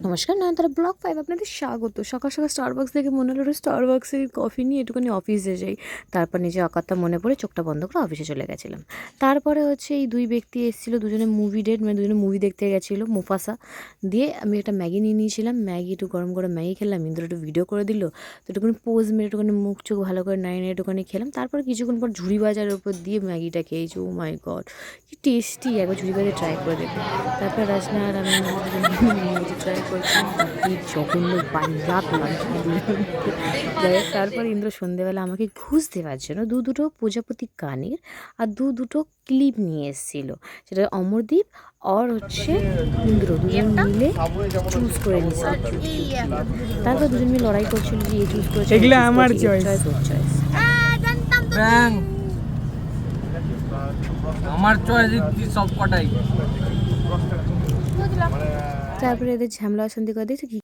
নমস্কার, নয়নতারা ব্লগ 5 আপনাদের স্বাগত। সকাল সকাল স্টারবাক্স থেকে মনে হলো স্টারবাক্সের কফি নিয়ে একটুখানি অফিসে যাই। তারপর নিজে অকথা মনে পড়ে চোখটা বন্ধ করে অফিসে চলে গেছিলাম। তারপরে হচ্ছে এই দুই ব্যক্তি এসেছিলো, দুজনে মুভি ডেট, মানে দুজনে মুভি দেখতে গেছিলো মুফাসা। দিয়ে আমি একটা ম্যাগি নিয়ে নিয়েছিলাম, ম্যাগি একটু গরম করে ম্যাগি খেলাম, ইন্দ্র একটু ভিডিও করে দিল, তো একটুখানি পোজ মেরে একটুখানি মুখ চোখ ভালো করে নাইনে একটুখানি খেলাম। তারপর কিছুক্ষণ পর ঝুড়ি বাজারের উপর দিয়ে ম্যাগিটা খেয়েছি। ও মাই গড, কি টেস্টি! একবার ঝুড়ি বাজার ট্রাই করে দেখবে। তারপর রাজনা আর আমি নিজে ট্রাই করছিলাম, কি জঘন্য বান্যাত লাগছিল দুজনকে। যাই হোক, তারপর ইন্দ্র সন্ধেবেলা আমাকে ঘুষ দেওয়ার জন্য দুটো প্রজাপতি কানের আর দুটো ক্লিপ নিয়ে এসেছিল। সেটা অমরদীপ আর হচ্ছে ইন্দ্র দুজন মিলে চুজ করে নিয়েছিল। তারপর দুজন মিলে লড়াই করছিল যে এ চুজ করেছে, এগুলো আমার চয়েস। ওর চয়েস। আমার চয়েস সব কটাই। তারপরে এদের ঝামেলা অশান্তি করে দিয়েছে কি